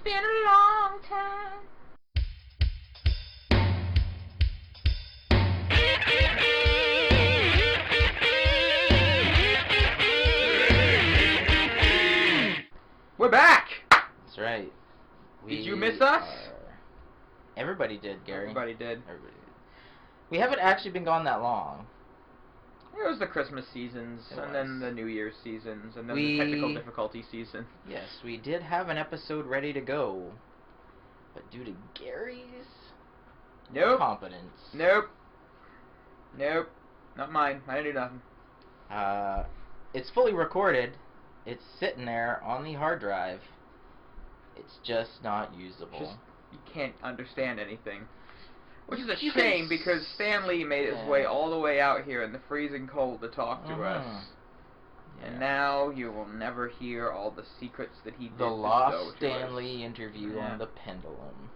It's been a long time. We're back! That's right. Did you miss us? Everybody did, Gary. Everybody did. We haven't actually been gone that long. It was the Christmas seasons, and then the New Year's seasons, and then the technical difficulty season. Yes, we did have an episode ready to go, but due to Gary's incompetence... Nope. Not mine. I didn't do nothing. It's fully recorded. It's sitting there on the hard drive. It's just not usable. You can't understand anything. Which is a shame, because Stan Lee made his way all the way out here in the freezing cold to talk to us. Yeah. And now you will never hear all the secrets that he did the lost Stan Lee interview on the Pendulum.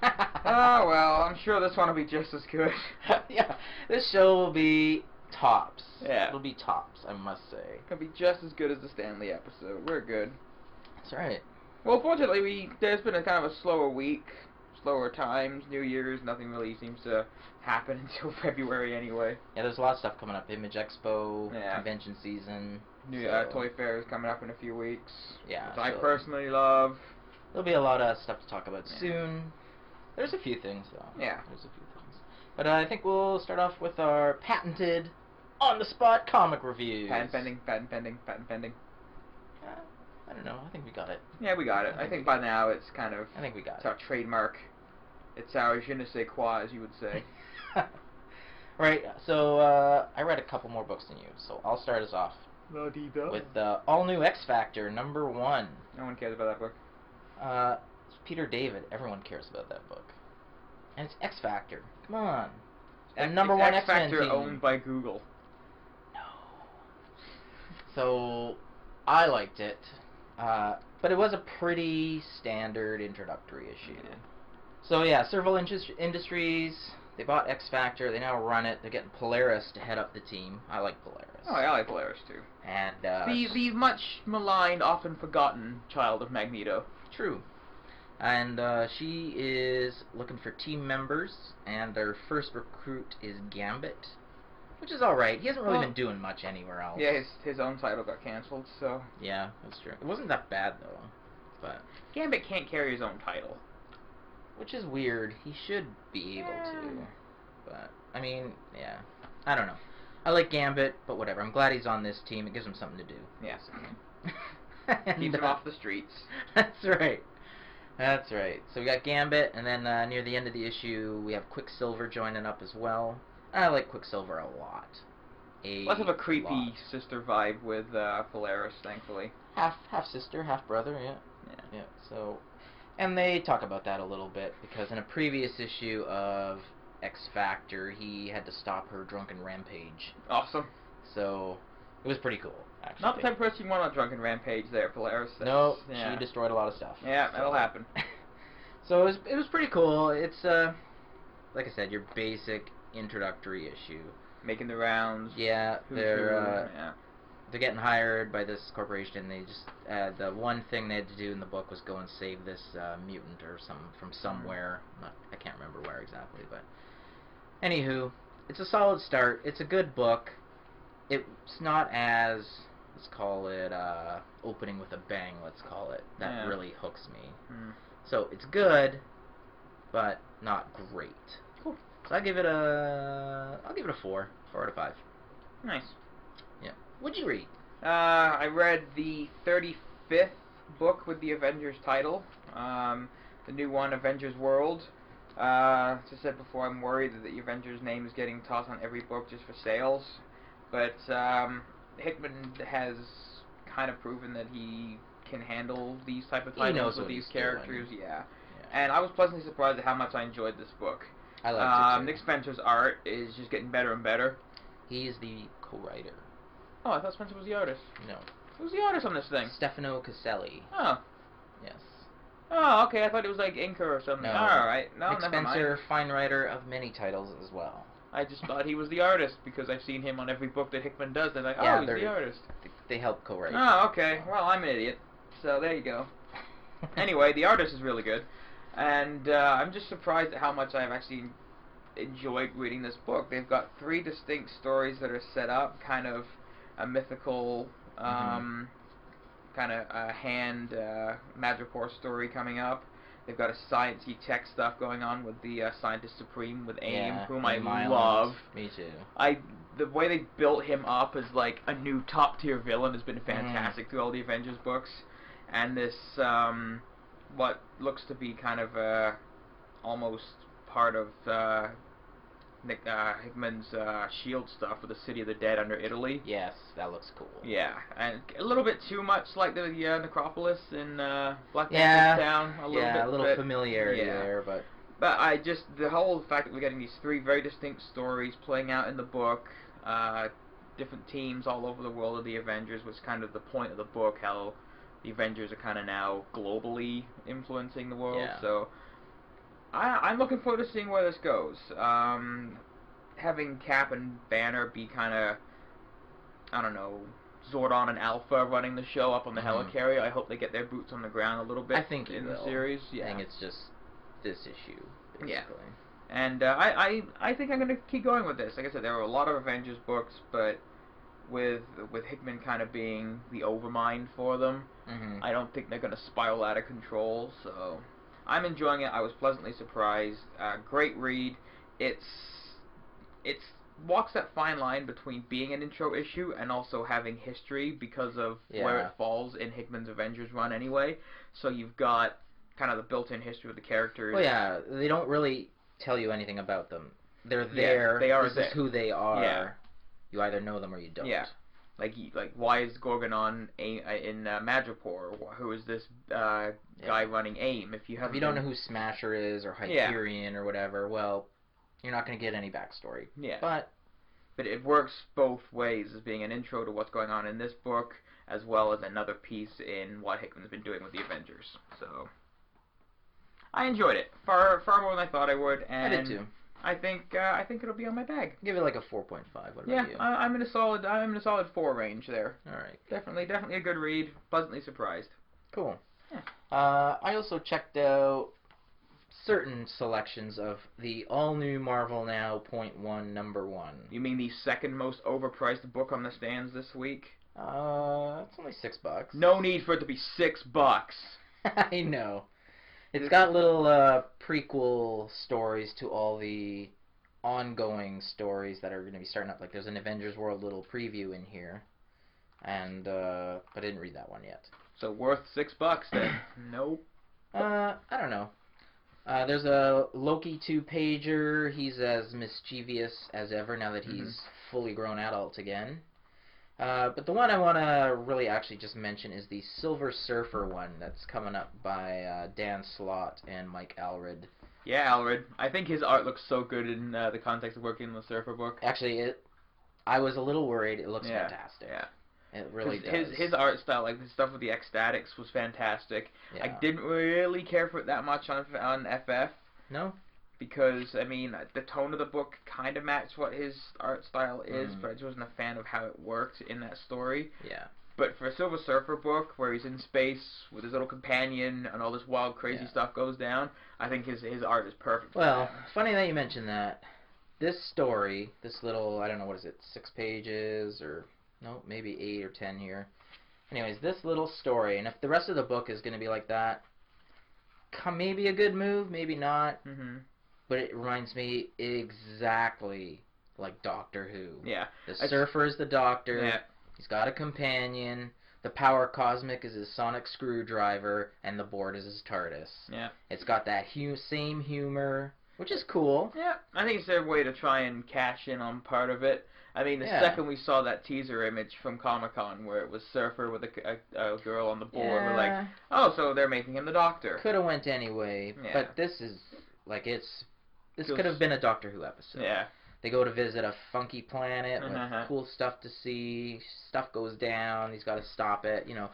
Oh, well, I'm sure this one will be just as good. Yeah, this show will be tops. Yeah. It'll be tops, I must say. It'll be just as good as the Stan Lee episode. We're good. That's right. Well, fortunately, there's been a kind of a slower week. Slower times, New Year's, nothing really seems to happen until February anyway. Yeah, there's a lot of stuff coming up. Image Expo, convention season. Toy Fair is coming up in a few weeks. Yeah. Which I personally love. There'll be a lot of stuff to talk about soon. There's a few things, though. Yeah. There's a few things. But I think we'll start off with our patented, on-the-spot comic reviews. Patent pending. I don't know. I think we got it. Yeah, we got it. I think by now it's kind of... I think we got it. It's our trademark. It's our je ne sais quoi, as you would say. Right, so I read a couple more books than you, so I'll start us off with All-New X-Factor, #1. No one cares about that book. It's Peter David. Everyone cares about that book. And it's X-Factor. Come on. And #1 X-Men X-Factor team. owned by Google. No. So, I liked it. But it was a pretty standard introductory issue. Yeah. So yeah, Serval Industries, they bought X-Factor, they now run it, they're getting Polaris to head up the team. I like Polaris. Oh, yeah, I like Polaris too. And, the much maligned, often forgotten child of Magneto. True. And, she is looking for team members, and their first recruit is Gambit. Which is alright. He hasn't really been doing much anywhere else. Yeah, his own title got cancelled, so... Yeah, that's true. It wasn't that bad, though. But Gambit can't carry his own title. Which is weird. He should be able to. But, I mean, yeah. I don't know. I like Gambit, but whatever. I'm glad he's on this team. It gives him something to do. Yeah. Keeps him off the streets. That's right. That's right. So we got Gambit, and then near the end of the issue, we have Quicksilver joining up as well. I like Quicksilver a lot. Less of a creepy sister vibe with Polaris, thankfully. Half sister, half brother, yeah. So, and they talk about that a little bit, because in a previous issue of X-Factor, he had to stop her drunken rampage. Awesome. So, it was pretty cool, actually. Not the type of person you want on a drunken rampage there, Polaris. No, she destroyed a lot of stuff. Yeah, that'll happen. So, it was pretty cool. It's, like I said, your basic introductory issue. Making the rounds. Yeah, they're getting hired by this corporation. They just the one thing they had to do in the book was go and save this mutant or from somewhere. I can't remember where exactly, but anywho, it's a solid start. It's a good book. It's not as, let's call it, opening with a bang. Let's call it that really hooks me. So it's good, but not great. Cool. So I'll give it a 4 out of 5. Nice. Yeah. What'd you read? I read the 35th book with the Avengers title. The new one, Avengers World. As I said before, I'm worried that the Avengers name is getting tossed on every book just for sales. But Hickman has kind of proven that he can handle these type of titles with these characters. Yeah. And I was pleasantly surprised at how much I enjoyed this book. I liked it too. Nick Spencer's art is just getting better and better. He is the co-writer. Oh, I thought Spencer was the artist. No. Who's the artist on this thing? Stefano Caselli. Oh. Yes. Oh, okay. I thought it was like Inker or something. No. Alright. No, Nick never Spencer, mind. fine writer of many titles as well. I just thought he was the artist because I've seen him on every book that Hickman does. They're like, oh, he's the artist. They help co-write. Oh, okay. Well, I'm an idiot. So there you go. Anyway, the artist is really good, and I'm just surprised at how much I've actually enjoyed reading this book. They've got 3 distinct stories that are set up, kind of a mythical, kind of hand Madripoor story coming up. They've got a sciencey tech stuff going on with the Scientist Supreme with AIM, whom I love. Me too. The way they built him up as like a new top tier villain has been fantastic through all the Avengers books, and this what looks to be kind of almost part of Nick Hickman's Shield stuff with the City of the Dead under Italy. Yes, that looks cool. Yeah, and a little bit too much like the Necropolis in Black Panther's Town. A little familiarity there, but I just, the whole fact that we're getting these 3 very distinct stories playing out in the book, different teams all over the world of the Avengers, was kind of the point of the book, how the Avengers are kind of now globally influencing the world. Yeah. So I'm looking forward to seeing where this goes. Having Cap and Banner be kind of, I don't know, Zordon and Alpha running the show up on the helicarrier. I hope they get their boots on the ground a little bit. I think in the series. Yeah. I think it's just this issue, basically. Yeah. And I think I'm gonna keep going with this. Like I said, there were a lot of Avengers books, but with Hickman kind of being the overmind for them, I don't think they're gonna spiral out of control. So I'm enjoying it. I was pleasantly surprised. Great read. It's walks that fine line between being an intro issue and also having history because of where it falls in Hickman's Avengers run anyway. So you've got kind of the built-in history of the characters. Well, yeah, they don't really tell you anything about them. They're there. They are. This is who they are. Yeah. You either know them or you don't. Yeah. Like why is Gorgonon in Madripoor? Who is this guy running AIM? If you don't know who Smasher is or Hyperion or whatever, well, you're not going to get any backstory. Yeah. But it works both ways, as being an intro to what's going on in this book, as well as another piece in what Hickman's been doing with the Avengers. So I enjoyed it far more than I thought I would, and I did too. I think it'll be on my bag. Give it like a 4.5. What about you? I'm in a solid 4 range there. All right. Definitely a good read. Pleasantly surprised. Cool. Yeah. I also checked out certain selections of the all-new Marvel Now .1 number 1. You mean the second most overpriced book on the stands this week? It's only $6. No need for it to be $6. I know. It's got little prequel stories to all the ongoing stories that are going to be starting up. Like there's an Avengers World little preview in here, and I didn't read that one yet. So worth $6 then? Nope. I don't know. There's a Loki 2-pager. He's as mischievous as ever now that he's fully grown adult again. But the one I want to really actually just mention is the Silver Surfer one that's coming up by Dan Slott and Mike Allred. Yeah, Allred. I think his art looks so good in the context of working in the Surfer book. Actually, I was a little worried. It looks fantastic. Yeah. It really does. His art style, like the stuff with the ecstatics, was fantastic. Yeah. I didn't really care for it that much on FF. No? Because, I mean, the tone of the book kind of matched what his art style is, but I just wasn't a fan of how it worked in that story. Yeah. But for a Silver Surfer book, where he's in space with his little companion and all this wild, crazy stuff goes down, I think his art is perfect. Well, funny that you mention that. This story, this little, I don't know, what is it, 6 pages, or, no, maybe 8 or 10 here. Anyways, this little story, and if the rest of the book is going to be like that, maybe a good move, maybe not. But it reminds me exactly like Doctor Who. Yeah. The Surfer is the Doctor. Yeah. He's got a companion. The power cosmic is his sonic screwdriver, and the board is his TARDIS. Yeah. It's got that same humor, which is cool. Yeah. I think it's their way to try and cash in on part of it. I mean, the second we saw that teaser image from Comic-Con where it was Surfer with a girl on the board, we're like, oh, so they're making him the Doctor. Could have went anyway, but this is, like, This could have been a Doctor Who episode. Yeah. They go to visit a funky planet with cool stuff to see. Stuff goes down. He's got to stop it. You know,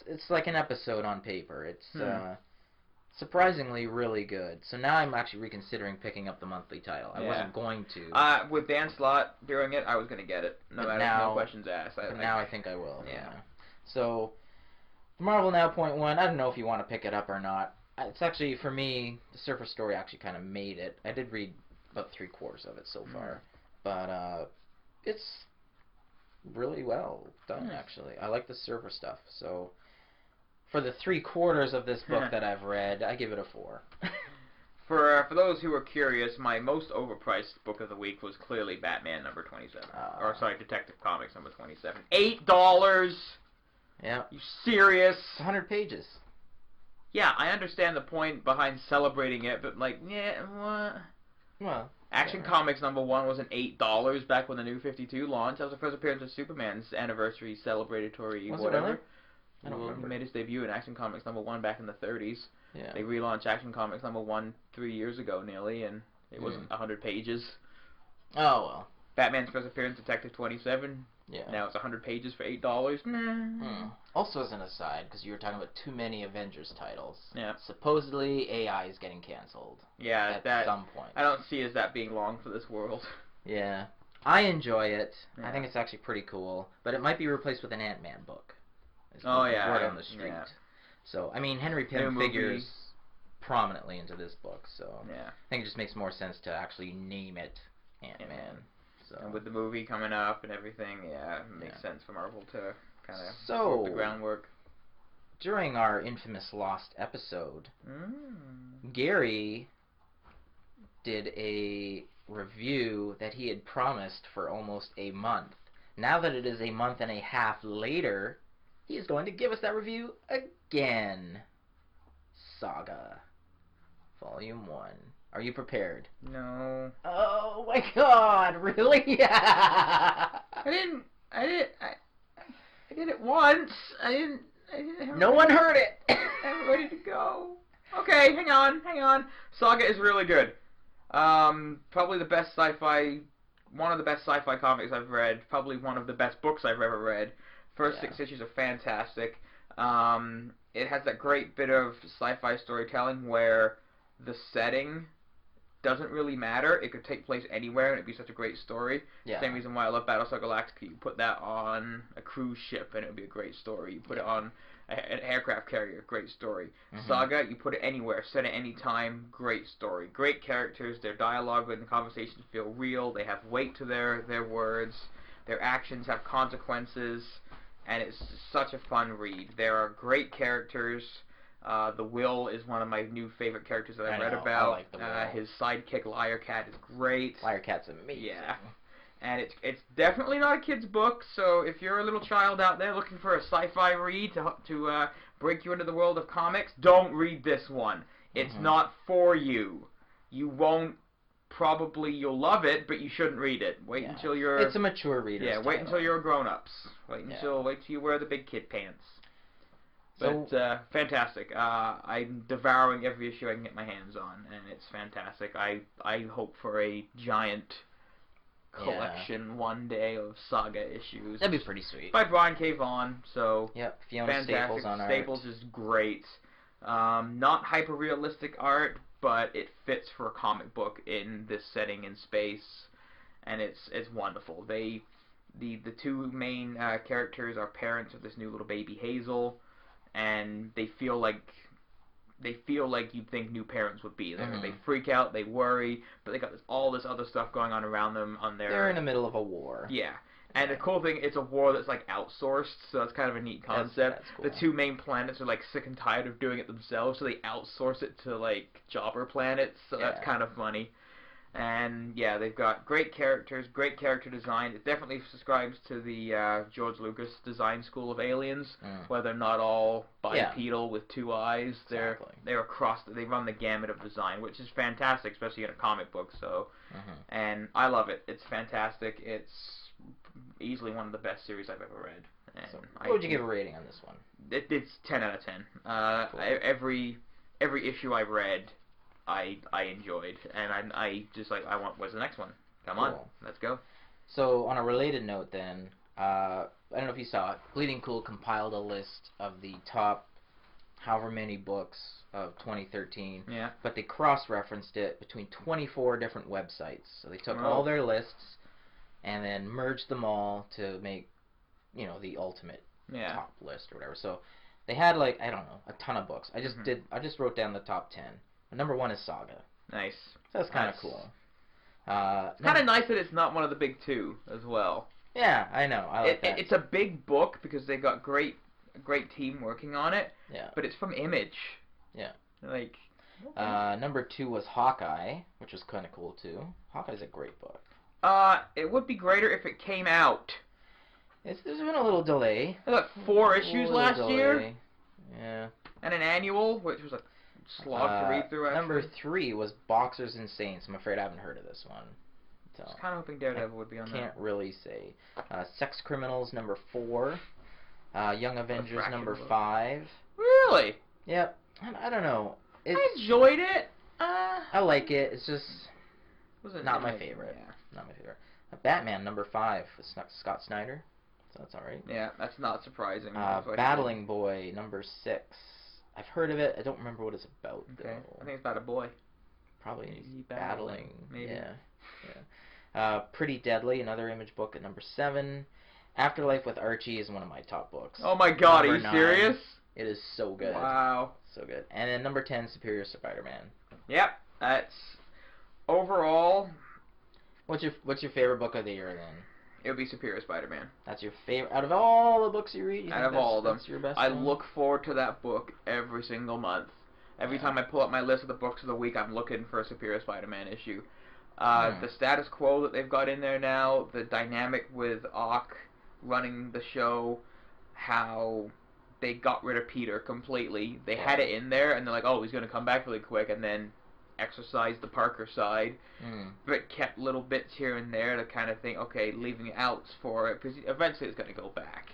it's like an episode on paper. It's surprisingly really good. So now I'm actually reconsidering picking up the monthly title. I wasn't going to. With Dan Slott doing it, I was going to get it. No questions asked. Now I think I will. Yeah. So Marvel Now .1, I don't know if you want to pick it up or not. It's actually, for me, the Surfer story actually kind of made it. I did read about 3/4 of it so far. But it's really well done, actually. I like the Surfer stuff. So for the 3/4 of this book that I've read, I give it a 4. For those who are curious, my most overpriced book of the week was clearly Batman number 27. Or, sorry, Detective Comics number 27. $8! Yeah. You serious? It's 100 pages. Yeah, I understand the point behind celebrating it, but, like, yeah, what? Well, Action Comics number 1 was an $8 back when the New 52 launched. That was the first appearance of Superman's anniversary celebratory was whatever. It really? I don't remember. He made his debut in Action Comics number 1 back in the 30s. Yeah. They relaunched Action Comics number 1 3 years ago nearly, and it wasn't 100 pages. Oh, well. Batman's first appearance, Detective 27. Yeah. Now it's 100 pages for $8. Nah. Also, as an aside, because you were talking about too many Avengers titles. Yeah. Supposedly, AI is getting canceled. Yeah, at some point. I don't see as that being long for this world. Yeah. I enjoy it. Yeah. I think it's actually pretty cool. But it might be replaced with an Ant-Man book. Oh, yeah. Word on the street. Yeah. So, I mean, Henry Pym figures prominently into this book, so yeah. I think it just makes more sense to actually name it Ant-Man. So. And with the movie coming up and everything, yeah, it makes sense for Marvel to kind of put the groundwork. During our infamous Lost episode, Garry did a review that he had promised for almost a month. Now that it is a month and a half later, he is going to give us that review again. Saga, Volume 1. Are you prepared? No. Oh my God! Really? I did it once. I didn't have no one heard it. I'm ready to go. Okay, hang on. Saga is really good. Probably the best sci-fi, one of the best sci-fi comics I've read. Probably one of the best books I've ever read. First 6 issues are fantastic. It has that great bit of sci-fi storytelling where the setting doesn't really matter. It could take place anywhere and it'd be such a great story. Yeah. Same reason why I love Battlestar Galactica. You put that on a cruise ship and it would be a great story. You put it on an aircraft carrier, great story. Saga, you put it anywhere, set it any time, great story. Great characters, their dialogue and the conversations feel real. They have weight to their words. Their actions have consequences. And it's such a fun read. There are great characters. The Will is one of my new favorite characters that I've read about. I like the Will. His sidekick, Liar Cat, is great. Liar Cat's amazing. Yeah. And it's definitely not a kid's book, so if you're a little child out there looking for a sci-fi read to break you into the world of comics, don't read this one. It's not for you. You won't. Probably you'll love it, but you shouldn't read it. Wait until you're... It's a mature reader. Yeah, wait until you're grown-ups. Wait till you wear the big kid pants. But fantastic. I'm devouring every issue I can get my hands on, and it's fantastic. I hope for a giant collection one day of Saga issues. That'd be pretty sweet. By Brian K. Vaughan, so yep, Fiona fantastic. Staples on art. Staples is great. Not hyper-realistic art, but it fits for a comic book in this setting in space, and it's wonderful. The two main characters are parents of this new little baby Hazel, and they feel like you'd think new parents would be there. They freak out, they worry, but they got all this other stuff going on around them on their... They're in the middle of a war. Yeah. And the cool thing, it's a war that's like outsourced, so that's kind of a neat concept. That's cool. The two main planets are like sick and tired of doing it themselves, so they outsource it to like jobber planets, so that's kind of funny. And yeah, they've got great characters, great character design. It definitely subscribes to the George Lucas design school of aliens, where they're not all bipedal with two eyes. They're across. They run the gamut of design, which is fantastic, especially in a comic book. So, and I love it. It's fantastic. It's easily one of the best series I've ever read. And so what would you give a rating on this one? It's 10 out of 10. Cool. Every issue I read, I enjoyed, and I just like, where's the next one? Come on, let's go. So on a related note then, I don't know if you saw it, Bleeding Cool compiled a list of the top however many books of 2013, but they cross-referenced it between 24 different websites. So they took all their lists and then merged them all to make, the ultimate top list or whatever. So They had like, I don't know, a ton of books. I just wrote down the top 10. Number 1 is Saga. Nice. So that's kind of cool. It's kind of nice that it's not one of the big two as well. Yeah, I know. I like that. It's a big book because they got great team working on it. Yeah. But it's from Image. Yeah. Like. Okay. Number 2 was Hawkeye, which was kind of cool too. Hawkeye's a great book. It would be greater if it came out. There's been a little delay. There was 4 issues last year. Yeah. And an annual, which was a slog to read through. Actually. Number 3 was Boxers and Saints. I'm afraid I haven't heard of this one. So I was kind of hoping Daredevil would be on that. Can't really say. Sex Criminals, number 4. Young Avengers, number 5. Really? Yep. I don't know. I enjoyed it. I like it. It's just not my favorite. favorite. Yeah. Not my favorite. Batman, number 5, with Scott Snyder. So that's alright. Yeah, that's not surprising. Battling Boy, number 6. I've heard of it. I don't remember what it's about, okay. though. I think it's about a boy. Probably Maybe battling. Maybe. Yeah. Pretty Deadly, another Image book at number 7. Afterlife with Archie is one of my top books. Oh my god, number are you 9. Serious? It is so good. Wow. So good. And then number 10, Superior Spider-Man. Yep. That's overall. What's your favorite book of the year then? It would be Superior Spider-Man. That's your favorite out of all the books you read. Out of all of them, your best I one? look forward to that book every single month. Every time I pull up my list of the books of the week, I'm looking for a Superior Spider-Man issue. The status quo that they've got in there now, the dynamic with Ock running the show, how they got rid of Peter completely. They had it in there, and they're like, oh, he's going to come back really quick, and then exercise the Parker side, but kept little bits here and there to kind of think, okay, leaving outs for it, because eventually it's going to go back.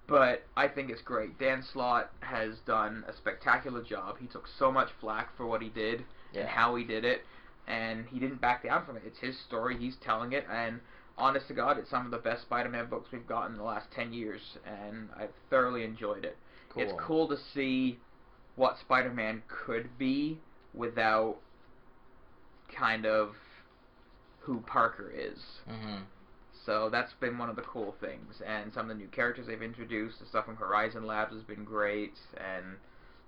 But I think it's great. Dan Slott has done a spectacular job. He took so much flack for what he did and how he did it, and he didn't back down from it. It's his story. He's telling it, and honest to God, it's some of the best Spider-Man books we've gotten in the last 10 years, and I've thoroughly enjoyed it. Cool. It's cool to see what Spider-Man could be without kind of who Parker is. So that's been one of the cool things, and some of the new characters they've introduced, the stuff from Horizon Labs has been great, and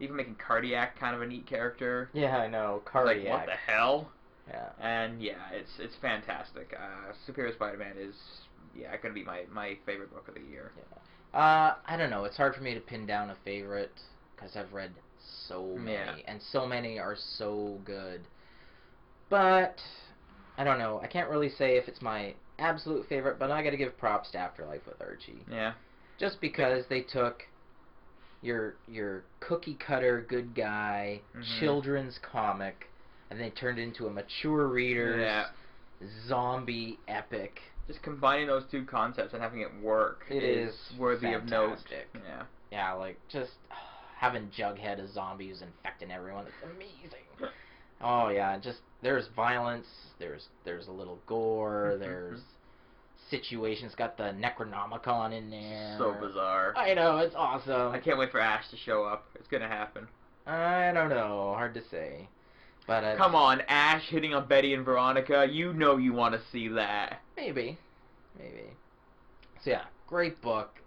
even making Cardiac kind of a neat character. Yeah, I know, Cardiac. Like, what the hell? Yeah. And yeah, it's fantastic. Superior Spider-Man is going to be my favorite book of the year. Yeah. I don't know. It's hard for me to pin down a favorite because I've read so many, and so many are so good. But I don't know. I can't really say if it's my absolute favorite, but I got to give props to Afterlife with Archie. Yeah. Just because they took your cookie cutter good guy children's comic, and they turned it into a mature reader's zombie epic. Just combining those two concepts and having it work is worthy fantastic. of note. Yeah. Yeah, like just having Jughead as zombie who's infecting everyone. It's amazing. Oh yeah, just there's violence, there's a little gore, there's situations, got the Necronomicon in there. So bizarre. I know, it's awesome. I can't wait for Ash to show up. It's gonna happen. I don't know, hard to say. But come on, Ash hitting on Betty and Veronica, you know you want to see that. Maybe. So yeah, great book.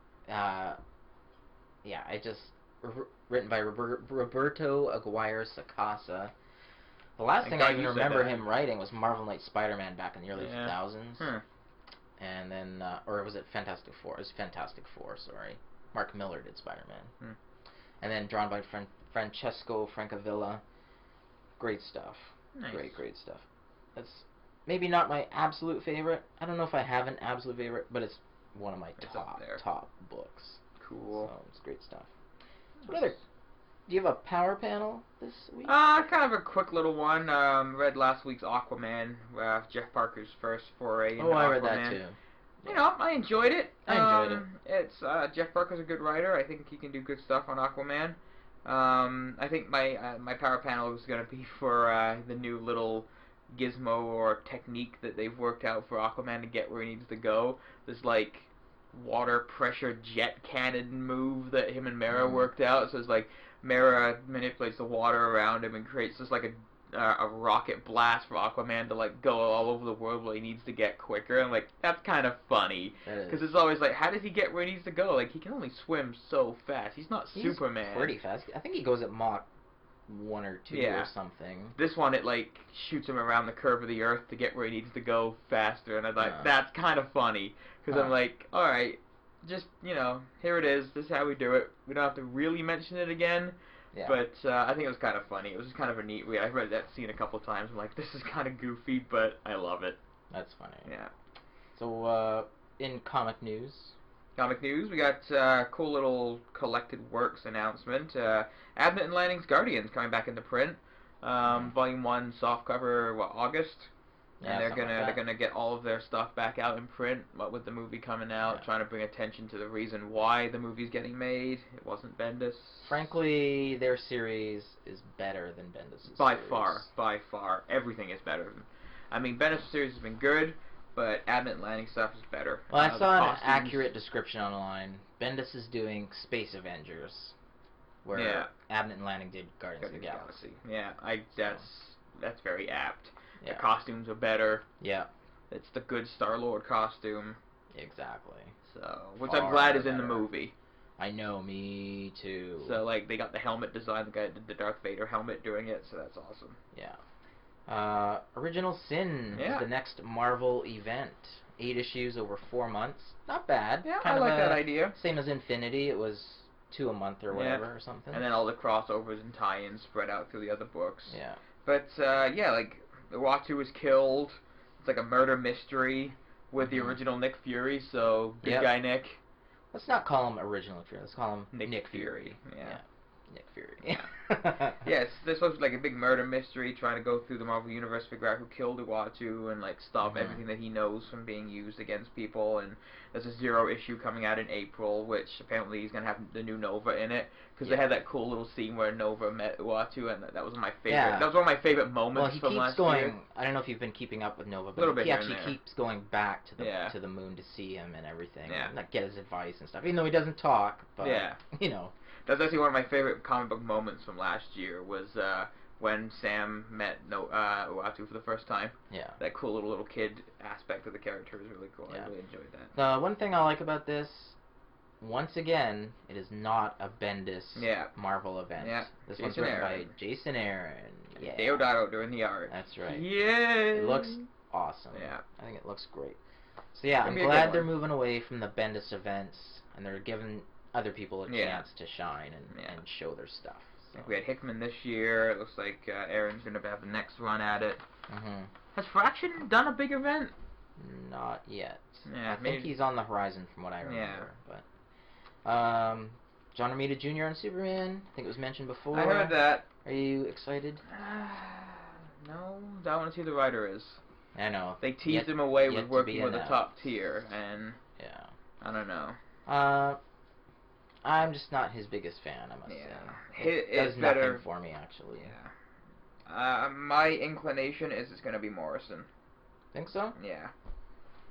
Written by Roberto Aguirre Sacasa. The last thing I even remember him writing was Marvel Knight Spider-Man back in the early 2000s. And then, or was it Fantastic Four? It was Fantastic Four, sorry. Mark Miller did Spider-Man. And then drawn by Francesco Francavilla. Great stuff. Nice. Great stuff. That's maybe not my absolute favorite. I don't know if I have an absolute favorite, but it's one of my top books. Cool. So it's great stuff. What other? Do you have a power panel this week? Kind of a quick little one. Read last week's Aquaman, Jeff Parker's first foray into Aquaman. I read that too. You know, I enjoyed it. I enjoyed it. It's Jeff Parker's a good writer. I think he can do good stuff on Aquaman. I think my power panel is going to be for the new little gizmo or technique that they've worked out for Aquaman to get where he needs to go. This like water pressure jet cannon move that him and Mera worked out. So it's like Mera manipulates the water around him and creates just like a a rocket blast for Aquaman to like go all over the world where he needs to get quicker. And like that's kind of funny because it's always like, how does he get where he needs to go? Like he can only swim so fast. He's not Superman. Pretty fast. I think he goes at Mach 1 or 2 or something. This one, it like shoots him around the curve of the Earth to get where he needs to go faster, and I'm like, that's kind of funny because I'm like, all right, just here it is. This is how we do it. We don't have to really mention it again. Yeah. But I think it was kind of funny. It was just kind of a neat way. I read that scene a couple times. I'm like, this is kind of goofy, but I love it. That's funny. Yeah. So in comic news. We got cool little collected works announcement. Abnett and Lanning's Guardians coming back into print. Volume 1 softcover, August? Yeah, and they're gonna get all of their stuff back out in print. What with the movie coming out, trying to bring attention to the reason why the movie's getting made. It wasn't Bendis. Frankly, their series is better than Bendis' by far, everything is better. I mean, Bendis' series has been good, but Abnett and Lanning stuff is better. Well, I saw an accurate description online. Bendis is doing Space Avengers, where Abnett and Lanning did Guardians of the Galaxy. Yeah, that's very apt. Yeah. The costumes are better. Yeah. It's the good Star-Lord costume. Exactly. So, which I'm glad is in the movie. I know, me too. So, like, they got the helmet design. The guy did the Darth Vader helmet doing it, so that's awesome. Yeah. Original Sin is the next Marvel event. 8 issues over 4 months. Not bad. Yeah, I like that idea. Same as Infinity. It was 2 a month or whatever or something. And then all the crossovers and tie-ins spread out through the other books. Yeah. But, like, Uatu was killed. It's like a murder mystery with the original Nick Fury, so good guy Nick. Let's not call him original Fury. Let's call him Nick Fury. Yeah. Nick Fury. Yes, there's supposed to be like a big murder mystery trying to go through the Marvel Universe, figure out who killed Uatu, and like stop everything that he knows from being used against people. And there's a Zero issue coming out in April, which apparently he's gonna have the new Nova in it because they had that cool little scene where Nova met Uatu, and that was my favorite. Yeah. That was one of my favorite moments from last year. I don't know if you've been keeping up with Nova, but he actually keeps going back to the moon to see him and everything, and like get his advice and stuff. Even though he doesn't talk, but you know. That's actually one of my favorite comic book moments from last year was when Sam met Uatu for the first time. Yeah. That cool little kid aspect of the character was really cool. I really enjoyed that. The one thing I like about this, once again, it is not a Bendis Marvel event. Yeah. This one's written by Jason Aaron. Yeah. Deodato doing the art. That's right. Yeah. It looks awesome. Yeah. I think it looks great. So yeah, I'm glad they're moving away from the Bendis events and they're giving other people a chance to shine and show their stuff. So. We had Hickman this year. It looks like Aaron's going to have the next run at it. Has Fraction done a big event? Not yet. Yeah, I think he's on the horizon from what I remember. But John Romita Jr. on Superman. I think it was mentioned before. I heard that. Are you excited? No, I want to see who the writer is. I know. They teased him away with working with a top tier, and I don't know. I'm just not his biggest fan, I must say. It does nothing for me, actually. Yeah. My inclination is it's going to be Morrison. Think so? Yeah.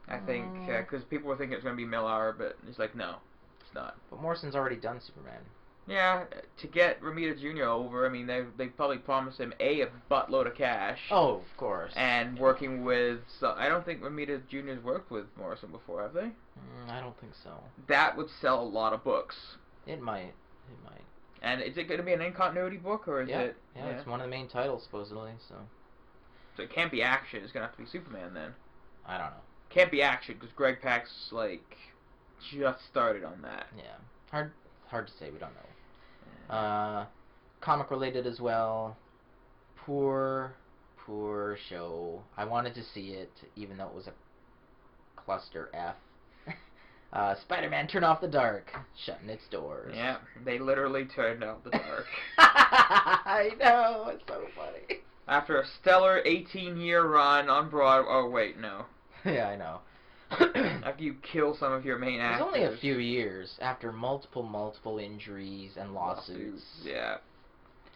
I think, because people were thinking it's going to be Millar, but it's like, no, it's not. But Morrison's already done Superman. Yeah, to get Romita Jr. over, I mean, they probably promised him, a buttload of cash. Oh, of course. And working with, I don't think Romita Jr.'s worked with Morrison before, have they? I don't think so. That would sell a lot of books. It might. And is it going to be an in-continuity book, or is it? Yeah, it's one of the main titles, supposedly, so. So it can't be action, it's going to have to be Superman, then. I don't know. Can't be action, because Greg Pak's, like, just started on that. Yeah. Hard to say, we don't know. Comic related as well. Poor show. I wanted to see it, even though it was a cluster F. Spider-Man Turn Off the Dark, shutting its doors. Yeah, they literally turned off the dark. I know, it's so funny. After a stellar 18-year run on Broadway. Oh, wait, no. Yeah, I know. After you kill some of your main actors. It's only a few years after multiple injuries and lawsuits. Yeah.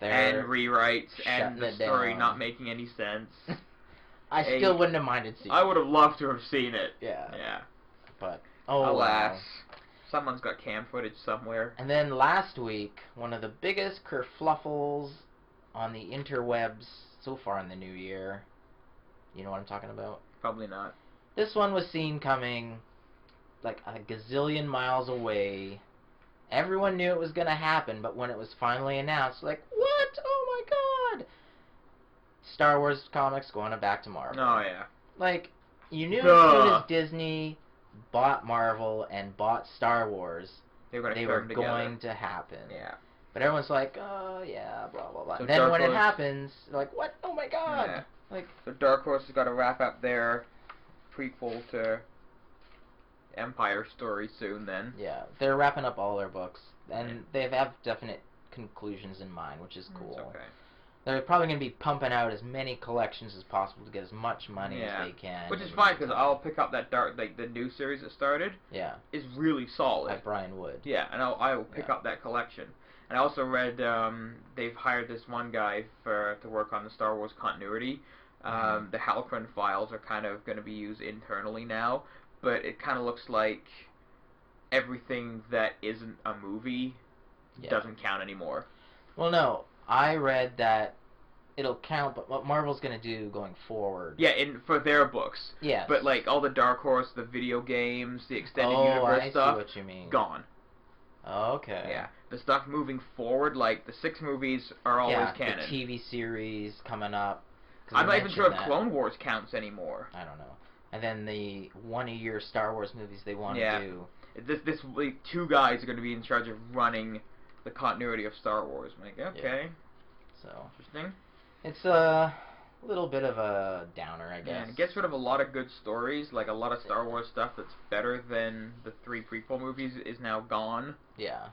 And rewrites and the story down. Not making any sense. I still wouldn't have minded seeing it. I would have loved to have seen it. Yeah. But, alas. Wow. Someone's got cam footage somewhere. And then last week, one of the biggest kerfluffles on the interwebs so far in the new year. You know what I'm talking about? Probably not. This one was seen coming like a gazillion miles away. Everyone knew it was going to happen, but when it was finally announced, like, what? Oh my god! Star Wars comics going back to Marvel. Oh, yeah. Like, you knew Duh. as soon as Disney bought Marvel and bought Star Wars, they were going to happen. Yeah. But everyone's like, oh, yeah, blah, blah, blah. So Then Dark when Horse, it happens, they're like, what? Oh my god! Yeah. Like, so Dark Horse has got to wrap up their prequel to Empire story soon then. yeah, they're wrapping up all their books, and they have definite conclusions in mind, which is cool. It's okay. They're probably going to be pumping out as many collections as possible to get as much money as they can. Which is fine, because I'll pick up that the new series that started. Yeah. Is really solid. By Brian Wood. Yeah, and I will pick up that collection. And I also read they've hired this one guy to work on the Star Wars continuity. The Halcyon files are kind of going to be used internally now, but it kind of looks like everything that isn't a movie doesn't count anymore. Well, no. I read that it'll count, but what Marvel's going to do going forward... Yeah, for their books. Yes. But, like, all the Dark Horse, the video games, the extended universe stuff... I see what you mean. Gone. Okay. Yeah. The stuff moving forward, like, the 6 movies are always canon. The TV series coming up. I'm not even sure if Clone Wars counts anymore. I don't know. And then the one-a-year Star Wars movies they want to do. This like, 2 guys are going to be in charge of running the continuity of Star Wars. I'm like, okay. Yeah. So interesting. It's a little bit of a downer, I guess. Yeah, it gets rid of a lot of good stories, like a lot of Star Wars stuff that's better than the 3 prequel movies is now gone. Yeah.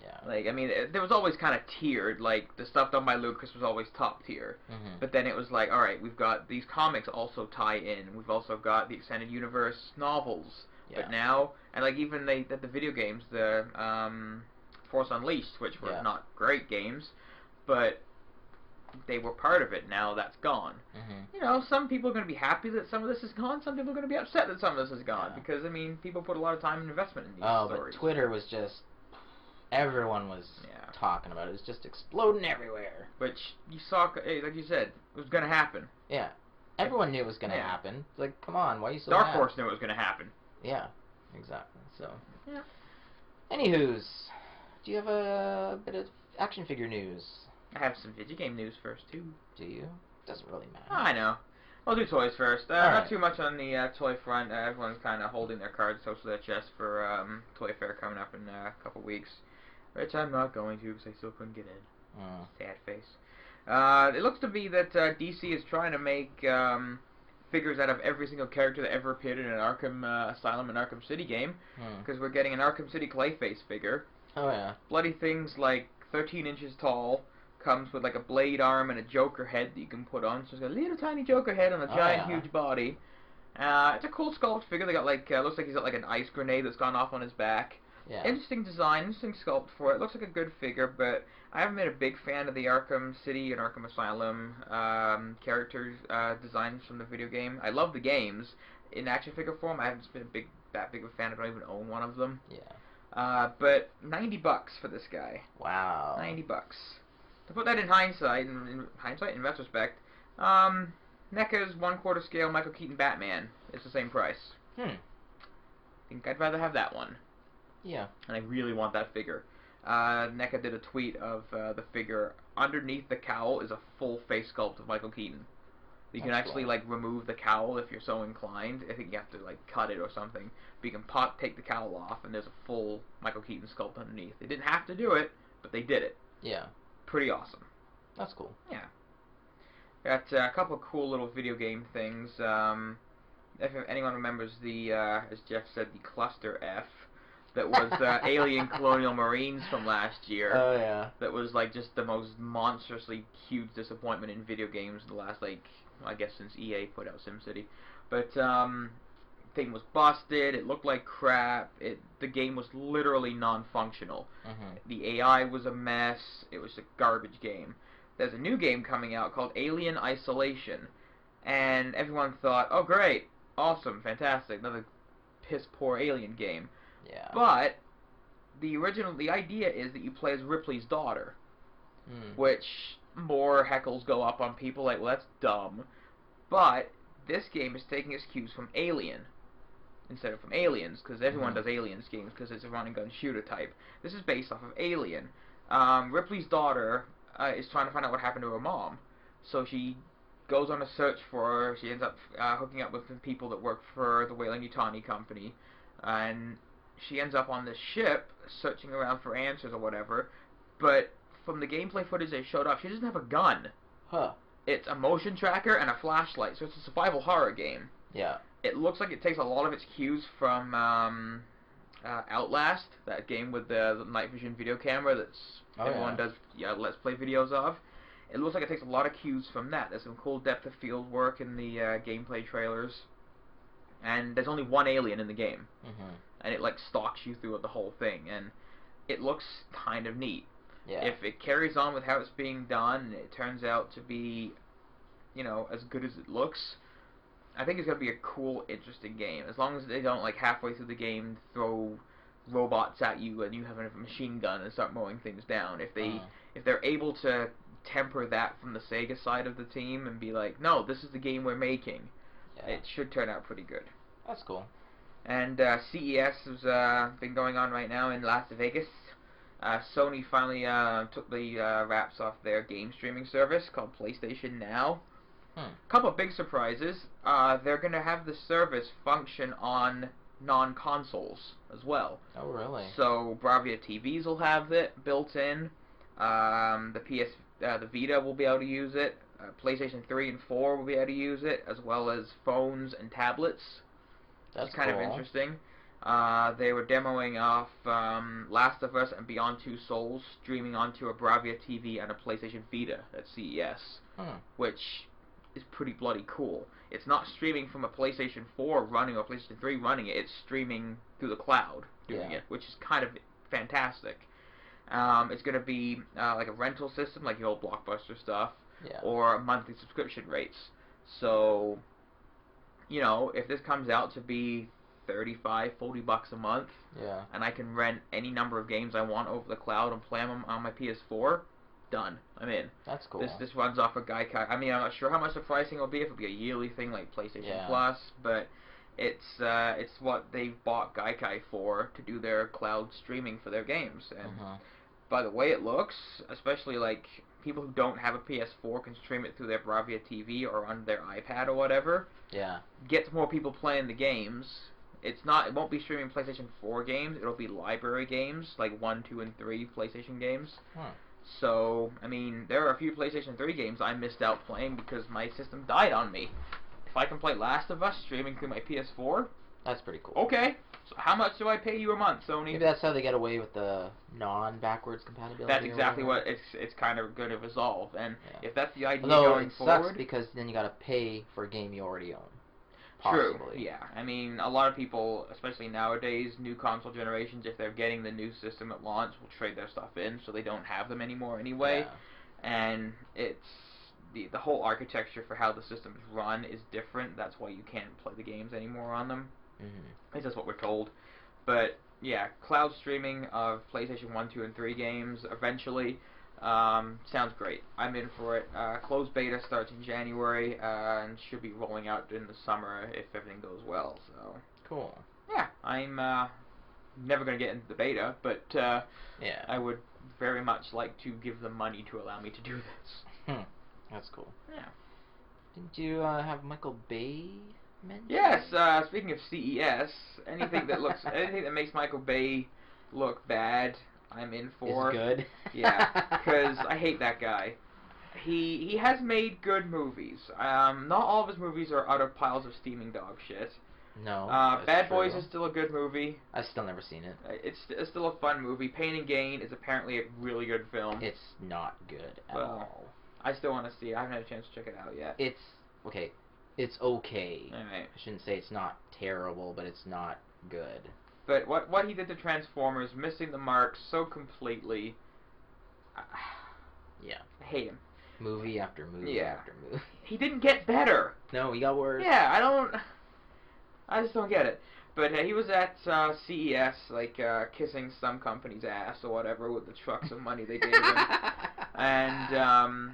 Yeah. Like, I mean, there was always kind of tiered. Like, the stuff done by Lucas was always top tier. But then it was like, alright, we've got these comics also tie in. We've also got the Extended Universe novels. Yeah. But now, and like even the video games, the Force Unleashed, which were not great games, but they were part of it. Now that's gone. You know, some people are going to be happy that some of this is gone. Some people are going to be upset that some of this is gone. Because, I mean, people put a lot of time and investment in these stories. But Twitter was just... Everyone was talking about it. It was just exploding everywhere. Which, you saw, like you said, it was going to happen. Yeah. Everyone knew it was going to happen. Like, come on, why are you so Dark mad? Horse knew it was going to happen. Yeah, exactly. So, yeah. Anywho's, do you have a bit of action figure news? I have some video game news first, too. Do you? Doesn't really matter. I know. I'll do toys first. Not too much on the toy front. Everyone's kind of holding their cards close to their chest for Toy Fair coming up in a couple weeks. Which I'm not going to because I still couldn't get in. Sad face. It looks to be that DC is trying to make figures out of every single character that ever appeared in an Arkham Asylum and Arkham City game. Because we're getting an Arkham City Clayface figure. Oh, yeah. Bloody thing's like 13 inches tall. Comes with like a blade arm and a Joker head that you can put on. So it's got a little tiny Joker head on a giant huge body. It's a cool sculpt figure. They got like, looks like he's got like an ice grenade that's gone off on his back. Yeah. Interesting design, interesting sculpt for it. Looks like a good figure, but I haven't been a big fan of the Arkham City and Arkham Asylum characters designs from the video game. I love the games. In action figure form, I haven't been that big of a fan. I don't even own one of them. Yeah. But $90 for this guy. Wow. $90. To put that in hindsight, in retrospect, NECA's 1/4 scale Michael Keaton Batman is the same price. I think I'd rather have that one. Yeah. And I really want that figure. NECA did a tweet of the figure. Underneath the cowl is a full face sculpt of Michael Keaton. You can actually like remove the cowl if you're so inclined. I think you have to like cut it or something. But you can take the cowl off and there's a full Michael Keaton sculpt underneath. They didn't have to do it, but they did it. Yeah. Pretty awesome. That's cool. Yeah. Got a couple of cool little video game things. If anyone remembers the, as Geoff said, the Cluster F that was Alien Colonial Marines from last year. Oh, yeah. That was, like, just the most monstrously huge disappointment in video games in the last, like, I guess since EA put out SimCity. But, thing was busted, it looked like crap, the game was literally non-functional. The AI was a mess, it was a garbage game. There's a new game coming out called Alien Isolation, and everyone thought, oh great, awesome, fantastic, another piss-poor Alien game. Yeah. But, the idea is that you play as Ripley's daughter, which, more heckles go up on people like, well, that's dumb. But this game is taking its cues from Alien instead of from Aliens, because everyone does Aliens games because it's a run-and-gun shooter type. This is based off of Alien. Ripley's daughter is trying to find out what happened to her mom, so she goes on a search for her. She ends up hooking up with some people that work for the Weyland-Yutani company, and she ends up on this ship searching around for answers or whatever, but from the gameplay footage they showed off, she doesn't have a gun. Huh. It's a motion tracker and a flashlight, so it's a survival horror game. Yeah. It looks like it takes a lot of its cues from Outlast, that game with the night vision video camera that's everyone does Let's Play videos of. It looks like it takes a lot of cues from that. There's some cool depth of field work in the gameplay trailers. And there's only one alien in the game. And it like stalks you through the whole thing, and it looks kind of neat. Yeah. If it carries on with how it's being done, and it turns out to be, you know, as good as it looks, I think it's going to be a cool, interesting game. As long as they don't, like, halfway through the game throw robots at you and you have a machine gun and start mowing things down. If they're able to temper that from the Sega side of the team and be like, no, this is the game we're making, it should turn out pretty good. That's cool. And CES has been going on right now in Las Vegas. Sony finally took the wraps off their game streaming service called PlayStation Now. Couple of big surprises. They're going to have the service function on non-consoles as well. Oh, really? So Bravia TVs will have it built in. The Vita will be able to use it. PlayStation 3 and 4 will be able to use it, as well as phones and tablets. That's kind of interesting. They were demoing off Last of Us and Beyond Two Souls streaming onto a Bravia TV and a PlayStation Vita at CES, which is pretty bloody cool. It's not streaming from a PlayStation 4 running or PlayStation 3 running it, it's streaming through the cloud doing it, which is kind of fantastic. It's going to be like a rental system, like the old Blockbuster stuff, or monthly subscription rates. So, you know, if this comes out to be $35-$40 a month, and I can rent any number of games I want over the cloud and play them on my PS4, done. I'm in. That's cool. This runs off a Gaikai. I mean, I'm not sure how much the pricing will be, if it'll be a yearly thing like PlayStation Plus, but it's what they've bought Gaikai for, to do their cloud streaming for their games. And by the way it looks, especially like people who don't have a PS4 can stream it through their Bravia TV or on their iPad or whatever. Gets more people playing the games. It won't be streaming PlayStation 4 games, it'll be library games, like 1, 2, and 3 PlayStation games. So, I mean, there are a few PlayStation 3 games I missed out playing because my system died on me. If I can play Last of Us streaming through my PS4... That's pretty cool. Okay, so how much do I pay you a month, Sony? Maybe that's how they get away with the non-backwards compatibility. That's exactly what it's kind of going to resolve, and if that's the idea Although going it forward... sucks because then you got to pay for a game you already own. True, yeah. I mean, a lot of people, especially nowadays, new console generations, if they're getting the new system at launch, will trade their stuff in, so they don't have them anymore anyway. And it's the whole architecture for how the systems run is different. That's why you can't play the games anymore on them. At least that's what we're told. But yeah, cloud streaming of PlayStation 1, 2, and 3 games eventually. Sounds great. I'm in for it. Closed beta starts in January and should be rolling out in the summer if everything goes well. So cool. Yeah, I'm never going to get into the beta, but I would very much like to give them money to allow me to do this. That's cool. Yeah. Didn't you have Michael Bay mentioned? Yes. Speaking of CES, anything that makes Michael Bay look bad, I'm in for. Is good. Yeah, because I hate that guy. He has made good movies. Not all of his movies are utter piles of steaming dog shit. No. Bad Boys is still a good movie. I've still never seen it. It's still a fun movie. Pain and Gain is apparently a really good film. It's not good at all. I still want to see it. I haven't had a chance to check it out yet. It's okay. It's okay. Alright. I shouldn't say it's not terrible, but it's not good. But what he did to Transformers, missing the mark so completely. Yeah. I hate him. Movie after movie after movie. He didn't get better. No, he got worse. Yeah, I just don't get it. But he was at CES, like, kissing some company's ass or whatever with the trucks of money they gave him. And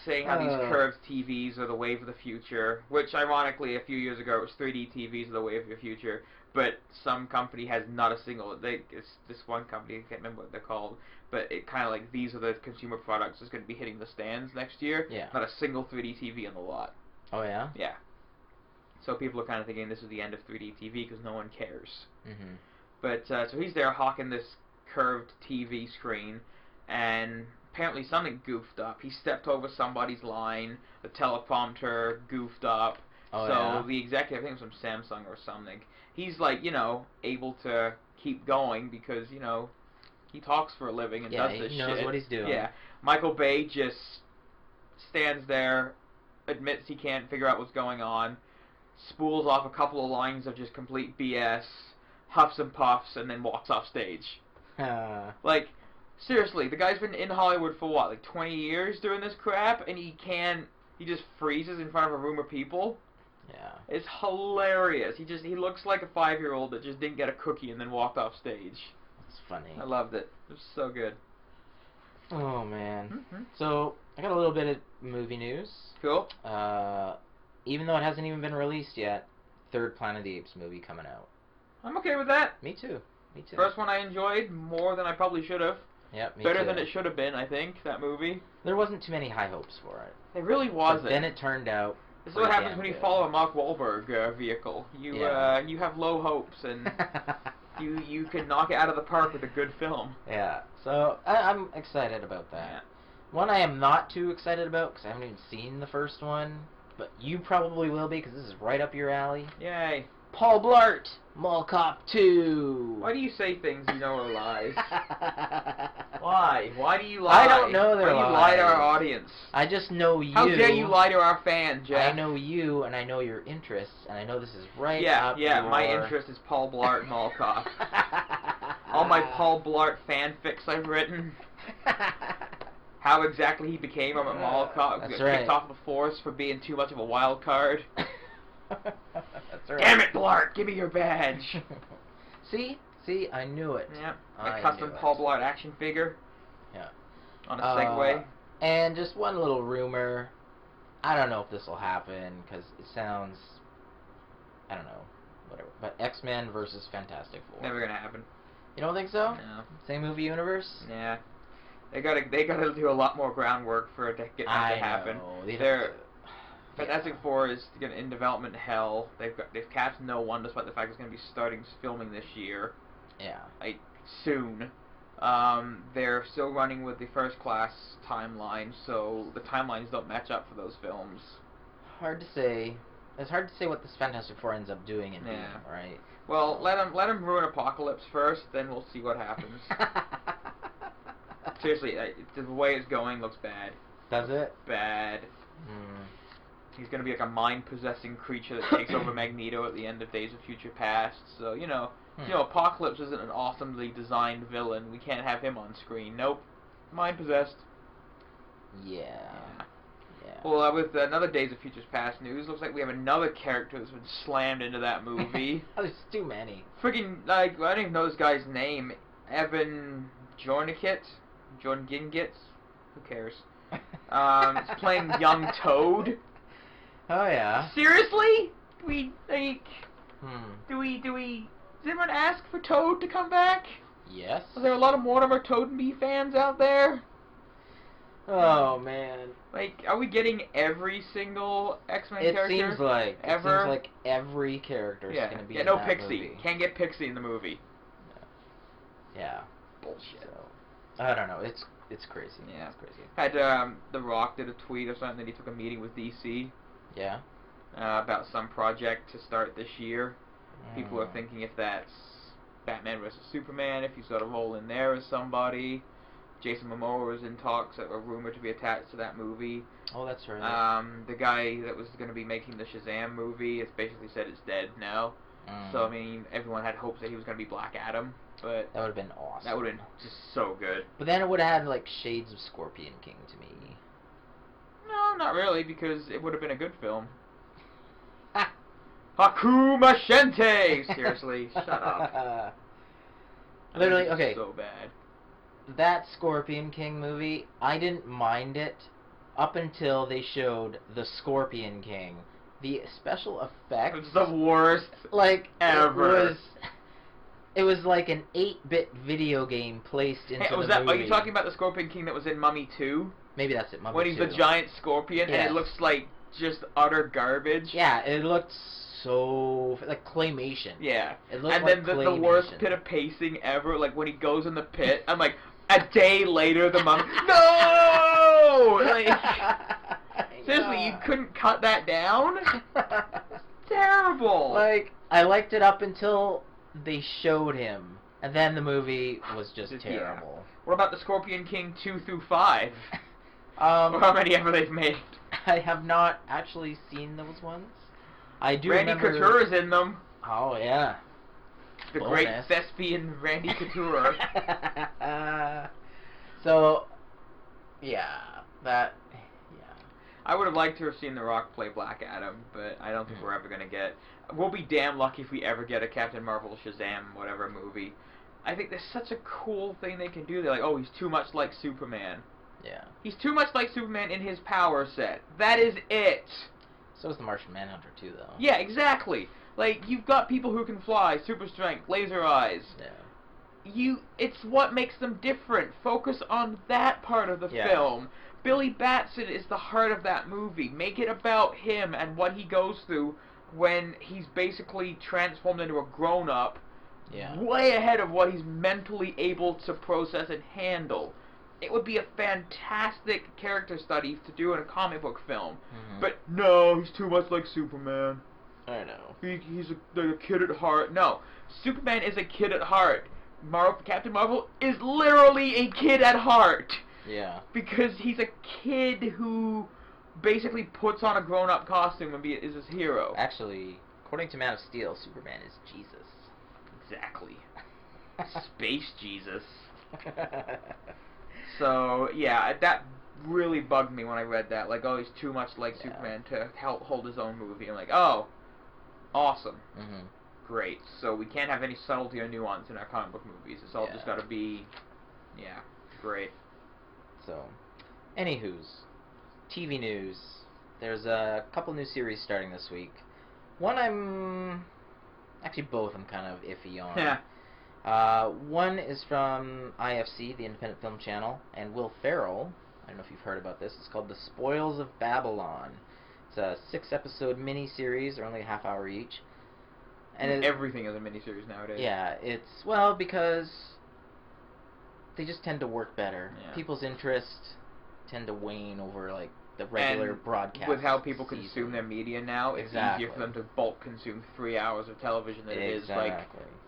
saying how these curved TVs are the wave of the future, which ironically a few years ago it was 3D TVs are the wave of the future, but some company has not a single, it's this one company, I can't remember what they're called, but it kind of like, these are the consumer products that's going to be hitting the stands next year. Yeah. Not a single 3D TV on the lot. Oh, yeah? Yeah. So people are kind of thinking this is the end of 3D TV because no one cares. Mm-hmm. But, so he's there hawking this curved TV screen, and apparently something goofed up. He stepped over somebody's line, the teleprompter goofed up, so the executive, I think it was from Samsung or something, he's like, you know, able to keep going because, you know, he talks for a living and does this shit. Yeah, he knows what he's doing. Yeah. Michael Bay just stands there, admits he can't figure out what's going on, spools off a couple of lines of just complete BS, huffs and puffs, and then walks off stage. Like, seriously, the guy's been in Hollywood for what, like 20 years doing this crap, and he just freezes in front of a room of people? Yeah. It's hilarious. He looks like a 5-year-old that just didn't get a cookie and then walked off stage. It's funny. I loved it. It was so good. Oh, man. Mm-hmm. So, I got a little bit of movie news. Cool. Even though it hasn't even been released yet, third Planet of the Apes movie coming out. I'm okay with that. Me too. Me too. First one I enjoyed more than I probably should have. Yep, me Better too. than it should have been, I think, that movie. There wasn't too many high hopes for it. It really wasn't. But then it turned out. This is what happens when you follow a Mark Wahlberg vehicle. You have low hopes, and you can knock it out of the park with a good film. Yeah, so I'm excited about that. Yeah. One I am not too excited about because I haven't even seen the first one, but you probably will be because this is right up your alley. Yay. Paul Blart, Mall Cop 2. Why do you say things you know are lies? Why? Why do you lie? I don't know they're lies. Why do you lies. lie to our audience? I just know you. How dare you lie to our fans, Geoff? I know you, and I know your interests, and I know this is right up Yeah, your... my interest is Paul Blart Mall Cop. All my Paul Blart fanfics I've written. How exactly he became a Mall Cop. That's Got right. kicked off the force for being too much of a wild card. That's right. Damn it, Blart! Give me your badge! See, I knew it. Yeah, I a custom knew Paul it. Blart action figure. Yeah. On a Segway. And just one little rumor. I don't know if this will happen because it sounds, I don't know, whatever. But X-Men versus Fantastic Four. Never gonna happen. You don't think so? No. Same movie universe? Yeah. They gotta do a lot more groundwork for it to get that to happen. Fantastic Four is in development hell. They've cast no one, despite the fact it's going to be starting filming this year. Yeah. Like soon. They're still running with the First Class timeline, so the timelines don't match up for those films. Hard to say. It's hard to say what this Fantastic Four ends up doing in being, right? Well, let them ruin Apocalypse first, then we'll see what happens. Seriously, the way it's going looks bad. Does it? Bad. He's going to be like a mind-possessing creature that takes over Magneto at the end of Days of Future Past. So, you know, Apocalypse isn't an awesomely designed villain. We can't have him on screen. Nope. Mind-possessed. Yeah. Well, with another Days of Future Past news, looks like we have another character that's been slammed into that movie. There's too many. Freaking, I don't even know this guy's name. Evan Jornikit? Jordan Gingitz? Who cares? He's playing young Toad. Oh yeah. Seriously? Does anyone ask for Toad to come back? Yes. Are there a lot of Mortimer Toad and Me fans out there? Oh man. Like, are we getting every single X-Men character? It seems like every character is going going to be in no that Pixie. movie. Can't get Pixie in the movie. Yeah. Bullshit. So, I don't know. It's crazy. Yeah. It's crazy. Had The Rock did a tweet or something that he took a meeting with DC. Yeah. About some project to start this year. People are thinking if that's Batman vs Superman, if he's got a role in there as somebody. Jason Momoa was in talks that were rumored to be attached to that movie. Oh, that's right. The guy that was going to be making the Shazam movie has basically said it's dead now. So, I mean, everyone had hopes that he was going to be Black Adam, but... That would have been awesome. That would have been just so good. But then it would have had, like, shades of Scorpion King to me. No, not really, because it would have been a good film. Hakuma Shente! Seriously, shut up. Literally, okay. So bad. That Scorpion King movie, I didn't mind it up until they showed the Scorpion King. The special effects... It's the worst like, ever. It was like an 8-bit video game placed into the movie. Are you talking about the Scorpion King that was in Mummy 2? Maybe that's it, Mummy 2. When he's the giant scorpion, yes. and it looks like just utter garbage. Yeah, it looked so... like claymation. Yeah. It looked and like then the worst pit of pacing ever, like when he goes in the pit, I'm like, a day later the Mummy... No! Like, seriously, you couldn't cut that down? Terrible. Like, I liked it up until they showed him, and then the movie was just terrible. Yeah. What about the Scorpion King 2 through 5? Or how many ever they've made? I have not actually seen those ones. I do Randy remember... Couture's in them. Oh, yeah. The great thespian Randy Couture. So, yeah, that... I would have liked to have seen The Rock play Black Adam, but I don't think we're ever going to get... We'll be damn lucky if we ever get a Captain Marvel, Shazam, whatever movie. I think there's such a cool thing they can do. They're like, oh, he's too much like Superman. Yeah. He's too much like Superman in his power set. That is it. So is the Martian Manhunter, too, though. Yeah, exactly. Like, you've got people who can fly, super strength, laser eyes. Yeah. It's what makes them different. Focus on that part of the film. Billy Batson is the heart of that movie. Make it about him and what he goes through when he's basically transformed into a grown-up, way ahead of what he's mentally able to process and handle. It would be a fantastic character study to do in a comic book film. Mm-hmm. But no, he's too much like Superman. I know. He's like a kid at heart. No, Superman is a kid at heart. Captain Marvel is literally a kid at heart. Yeah. Because he's a kid who basically puts on a grown-up costume and is his hero. Actually, according to Man of Steel, Superman is Jesus. Exactly. Space Jesus. So, yeah, that really bugged me when I read that. Like, oh, he's too much like Superman to help hold his own movie. I'm like, oh, awesome. Mm-hmm. Great. So we can't have any subtlety or nuance in our comic book movies. It's all just got to be, great. So, anywho's, TV news. There's a couple new series starting this week. Both I'm kind of iffy on. Yeah. One is from IFC, the Independent Film Channel, and Will Ferrell. I don't know if you've heard about this. It's called The Spoils of Babylon. It's a 6-episode mini-series. They're only a half hour each. And everything is a mini-series nowadays. Yeah, because they just tend to work better. Yeah. People's interests tend to wane over, like, the regular broadcast. With how people consume their media now, it's easier for them to bulk consume 3 hours of television than it is, like,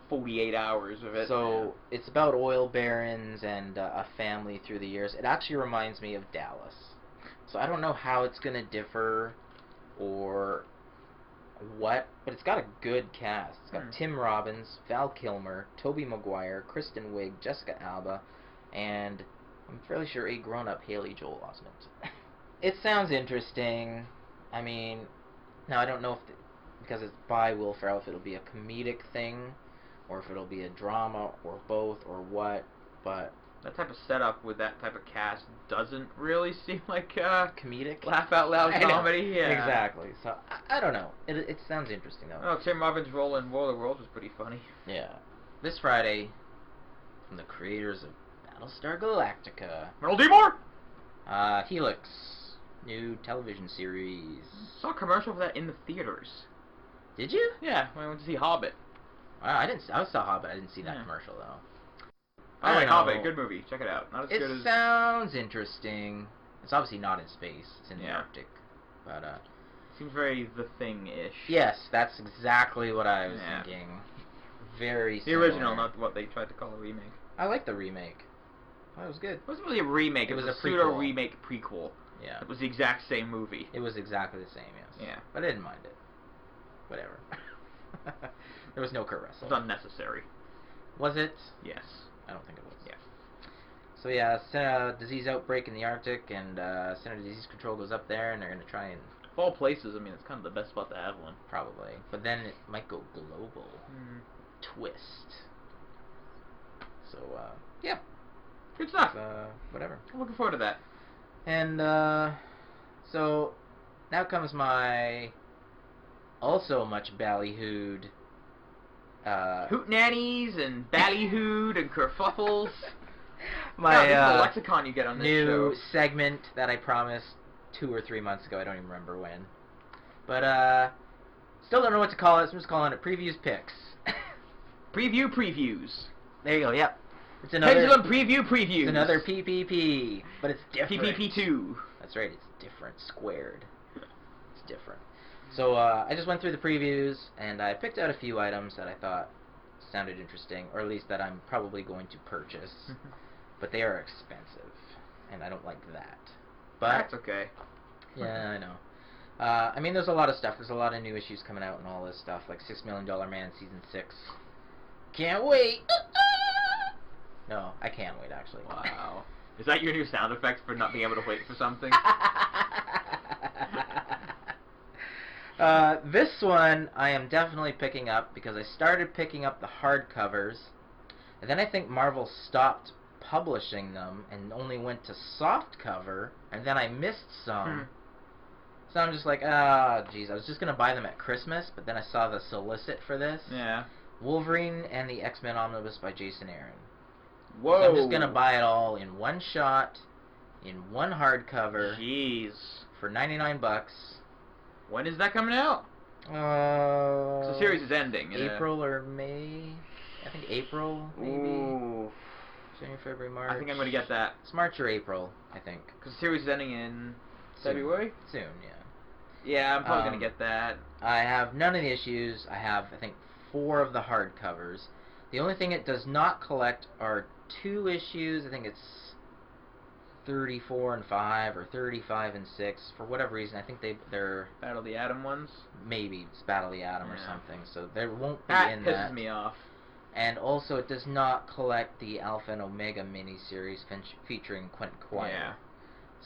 48 hours of it. So, it's about oil barons and a family through the years. It actually reminds me of Dallas. So, I don't know how it's going to differ or what, but it's got a good cast. It's got Tim Robbins, Val Kilmer, Tobey Maguire, Kristen Wiig, Jessica Alba, and I'm fairly sure a grown-up Haley Joel Osment. It sounds interesting. I mean, now I don't know if because it's by Will Ferrell, if it'll be a comedic thing, or if it'll be a drama, or both, or what, but... That type of setup with that type of cast doesn't really seem like comedic? Laugh-out-loud comedy. Yeah. Exactly. So, I don't know. It sounds interesting, though. Oh, Tim Robbins' role in War of the Worlds was pretty funny. Yeah. This Friday, from the creators of Battlestar Galactica... Meryl D. Moore! Helix. New television series. Saw a commercial for that in the theaters. Did you? Yeah, when I went to see Hobbit. Wow, I saw Hobbit. I didn't see that commercial, though. I like Hobbit. Good movie. Check it out. Not as good as... It sounds interesting. It's obviously not in space. It's in the Arctic. But, seems very The Thing-ish. Yes, that's exactly what I was thinking. Very similar. The original, not what they tried to call a remake. I like the remake. Oh, it was good. It wasn't really a remake. It was a pseudo-remake prequel. Yeah. It was the exact same movie. It was exactly the same, yes. Yeah. But I didn't mind it. Whatever. There was no Kurt Russell. It was unnecessary. Was it? Yes. I don't think it was. Yeah. So disease outbreak in the Arctic, and Center Disease Control goes up there, and they're going to try and... Of all places, I mean, it's kind of the best spot to have one. Probably. But then it might go global. Twist. So, yeah. Good stuff. Whatever. I'm looking forward to that. And, So, now comes my also much ballyhooed Hootenannies and ballyhooed and kerfuffles. my this is the lexicon you get on this new show. segment that I promised 2 or 3 months ago. I don't even remember when. But, still don't know what to call it, so I'm just calling it Previews Picks. Previews. There you go, yep. It's another Pendulum Previews. It's another PPP, but it's different. PPP2. That's right, it's different, squared. It's different. So, I just went through the previews, and I picked out a few items that I thought sounded interesting, or at least that I'm probably going to purchase. But they are expensive, and I don't like that. But that's okay. Yeah, I know. I mean, there's a lot of stuff. There's a lot of new issues coming out and all this stuff, like $6 Million Man Season 6. Can't wait! No, I can't wait, actually. Wow. Is that your new sound effects for not being able to wait for something? This one I am definitely picking up because I started picking up the hardcovers, and then I think Marvel stopped publishing them and only went to softcover, and then I missed some. So I'm just like, geez, I was just going to buy them at Christmas, but then I saw the solicit for this. Yeah. Wolverine and the X-Men Omnibus by Jason Aaron. Whoa. So I'm just going to buy it all in one shot, in one hardcover. Jeez. For $99. When is that coming out? So the series is ending. April or May? I think April, maybe. Ooh. January, February, March. I think I'm going to get that. It's March or April, I think. Because the series is ending in February? Soon, yeah. Yeah, I'm probably going to get that. I have none of the issues. I have, I think, 4 of the hardcovers. The only thing it does not collect are 2 issues. I think it's 34 and 5 or 35 and 6. For whatever reason, I think they're Battle of the Atom ones? Maybe it's Battle of the Atom or something. So there won't be that in that. That pisses me off. And also, it does not collect the Alpha and Omega miniseries featuring Quentin Quire. Yeah.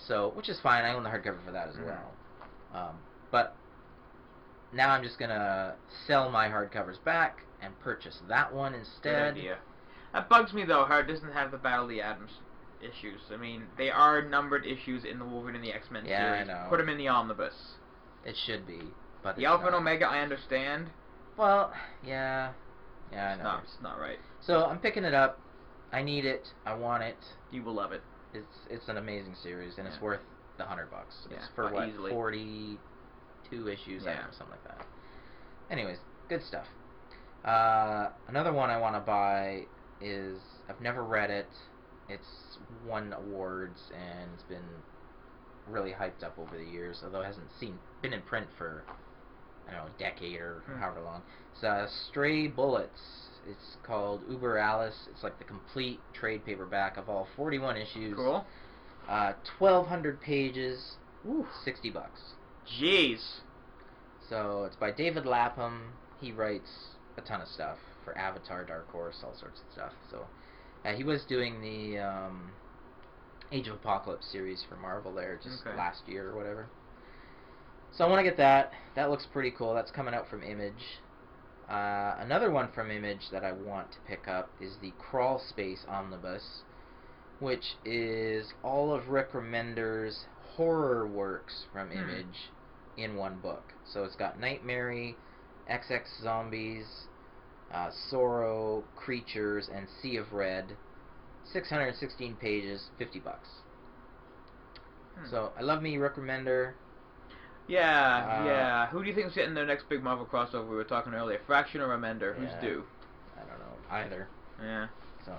So, which is fine. I own the hardcover for that as well. But now I'm just gonna sell my hardcovers back and purchase that one instead. Good idea. That bugs me though, how it doesn't have the Battle of the Atoms issues. I mean, they are numbered issues in the Wolverine and the X-Men series. I know. Put them in the omnibus. It should be, but the Alpha and Omega, I understand. Well, yeah, I know. No, it's not right. So I'm picking it up. I need it. I want it. You will love it. It's an amazing series, and it's worth the $100. It's for what, easily. 42 issues, I don't know, something like that. Anyways, good stuff. Another one I want to buy is, I've never read it. It's won awards and it's been really hyped up over the years, although it hasn't been in print for, I don't know, a decade or however long. It's Stray Bullets. It's called Uber Alice. It's like the complete trade paperback of all 41 issues. Cool. 1,200 pages. Ooh, $60. Jeez. So it's by David Lapham. He writes a ton of stuff for Avatar, Dark Horse, all sorts of stuff. So he was doing the Age of Apocalypse series for Marvel there just last year or whatever. So I want to get that. That looks pretty cool. That's coming out from Image. Another one from Image that I want to pick up is the Crawl Space Omnibus, which is all of Rick Remender's horror works from Image in one book. So it's got Nightmare, XX Zombies, Sorrow, Creatures, and Sea of Red. 616 pages, $50. So I love me Rick Remender. Yeah. Who do you think is getting their next big Marvel crossover? We were talking earlier. Fraction or Remender? Who's due? I don't know. Either. Yeah. So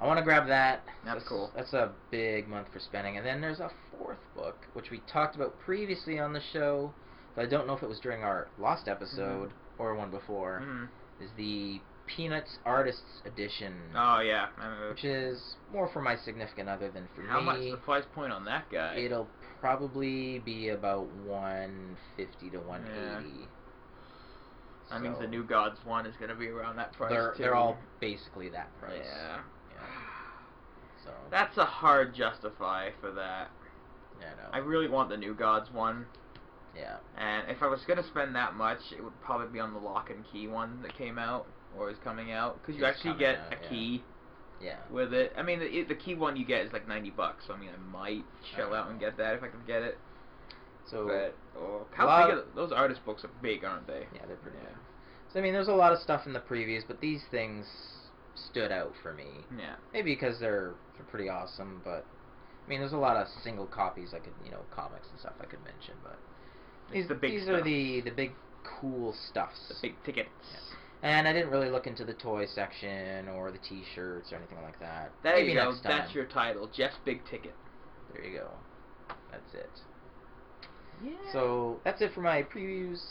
I want to grab that. That's cool. That's a big month for spending. And then there's a 4th book, which we talked about previously on the show, but I don't know if it was during our Lost episode or one before. Is the Peanuts Artists Edition. Oh, yeah. Which is more for my significant other than for me. How much is the price point on that guy? It'll probably be about $150 to $180. Yeah. That means the New Gods one is going to be around that price, too. They're all basically that price. Yeah. So that's a hard justify for that. Yeah, I know. I really want the New Gods one. Yeah. And if I was going to spend that much, it would probably be on the Lock and Key one that came out, or is coming out. Because you actually get a key with it. I mean, the key one you get is like $90, so I mean, I might shell out and get that if I can get it. So But how big are those artist books are big, aren't they? Yeah, they're pretty big. So I mean, there's a lot of stuff in the previews, but these things stood out for me. Yeah. Maybe because they're pretty awesome, but I mean, there's a lot of single copies I could, comics and stuff I could mention, but these are the big cool stuffs. The big tickets. Yeah. And I didn't really look into the toy section or the T-shirts or anything like that. There Maybe you go. next time. That's your title, Geoff's Big Ticket. There you go. That's it. Yeah. So that's it for my previews.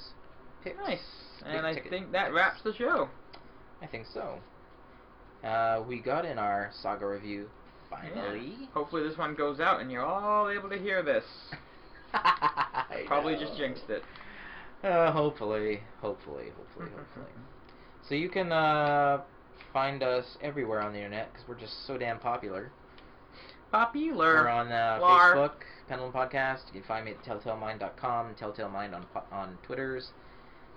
Picks. Nice. And I think that wraps the show. I think so. We got in our Saga review finally. Yeah. Hopefully this one goes out and you're all able to hear this. Probably just jinxed it. Hopefully. So you can find us everywhere on the internet because we're just so damn popular. We're on Facebook, Pendulum Podcast. You can find me at telltalemind.com and telltalemind on Twitters.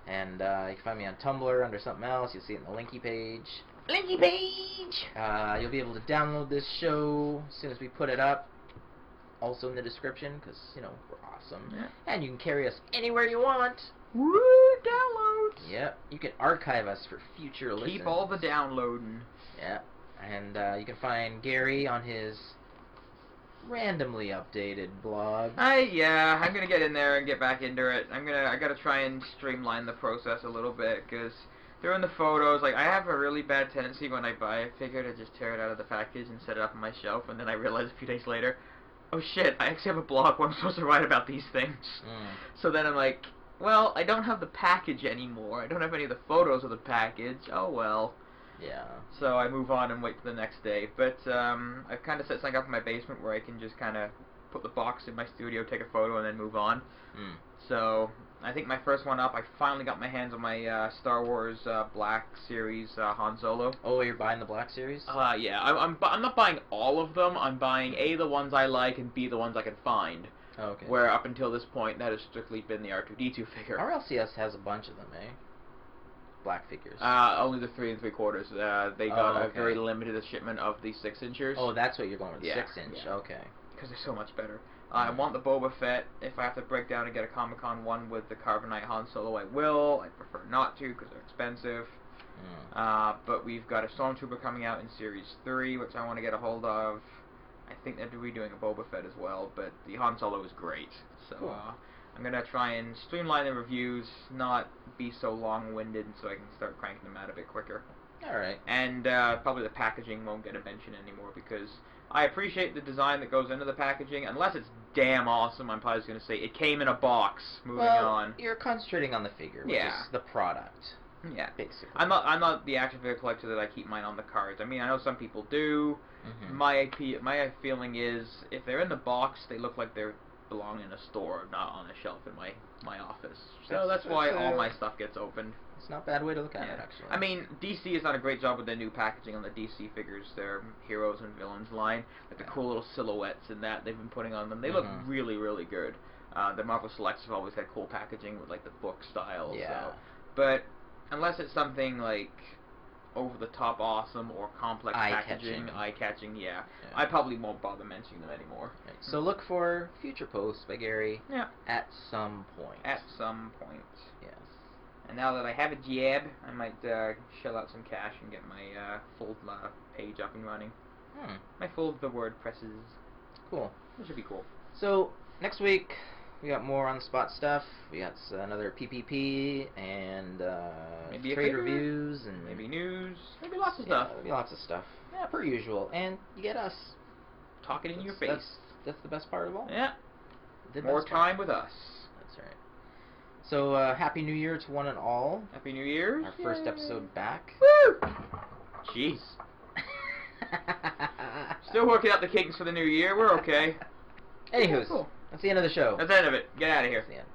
And you can find me on Tumblr under something else. You'll see it in the Linky page. You'll be able to download this show as soon as we put it up. Also in the description, because, we're awesome. Yeah. And you can carry us anywhere you want. Woo! Downloads! Yep. You can archive us for future listens. Keep all the downloading. Yep. And you can find Garry on his randomly updated blog. I'm gonna get in there and get back into it. I gotta try and streamline the process a little bit, because doing the photos, I have a really bad tendency when I buy a figure to just tear it out of the package and set it up on my shelf, and then I realize a few days later, oh shit, I actually have a blog where I'm supposed to write about these things. So then I'm like, well, I don't have the package anymore. I don't have any of the photos of the package. Oh well. Yeah. So I move on and wait for the next day. But I've kind of set something up in my basement where I can just kind of put the box in my studio, take a photo, and then move on. So I think my first one up, I finally got my hands on my Star Wars Black Series Han Solo. Oh, you're buying the Black Series? Yeah. I'm not buying all of them. I'm buying A, the ones I like, and B, the ones I can find. Oh, okay. Where up until this point, that has strictly been the R2-D2 figure. RLCS has a bunch of them, eh? Black figures. Only the 3 3/4. They got a very limited shipment of the 6-inchers. Oh, that's what you're going with, the 6-inch. Yeah. Okay. Because they're so much better. I want the Boba Fett. If I have to break down and get a Comic-Con one with the Carbonite Han Solo, I will. I prefer not to because they're expensive. But we've got a Stormtrooper coming out in Series 3, which I want to get a hold of. I think they're redoing a Boba Fett as well, but the Han Solo is great. So cool. I'm going to try and streamline the reviews, not be so long-winded, so I can start cranking them out a bit quicker. Alright. And probably the packaging won't get a mention anymore, because I appreciate the design that goes into the packaging. Unless it's damn awesome, I'm probably just going to say it came in a box. Moving on. You're concentrating on the figure, which is the product. Yeah, basically. I'm not the action figure collector that I keep mine on the cards. I mean, I know some people do. My feeling is, if they're in the box, they look like they belong in a store, not on a shelf in my office. So that's why all my stuff gets opened. It's not a bad way to look at it, actually. I mean, DC has done a great job with their new packaging on the DC figures, their heroes and villains line. Like the cool little silhouettes and that they've been putting on them. They look really, really good. The Marvel Selects have always had cool packaging with like the book style. Yeah. So. But unless it's something like over-the-top awesome or complex packaging, eye-catching, I probably won't bother mentioning them anymore. Right. So look for future posts by Garry at some point. At some point. Yes. And now that I have a jab, I might shell out some cash and get my full page up and running. My full the WordPresses. Cool. That should be cool. So next week we got more on the spot stuff. We got another PPP and maybe trade reviews and maybe news. Maybe lots of stuff. Maybe lots of stuff. Yeah, per usual. And you get us talking in your face. That's the best part of all. Yeah. More time with us. That's right. So Happy New Year to one and all. Happy New Year. Our first episode back. Woo! Jeez. Still working out the kinks for the new year. We're okay. Anywho, that's the end of the show. That's the end of it. Get out of here. That's the end.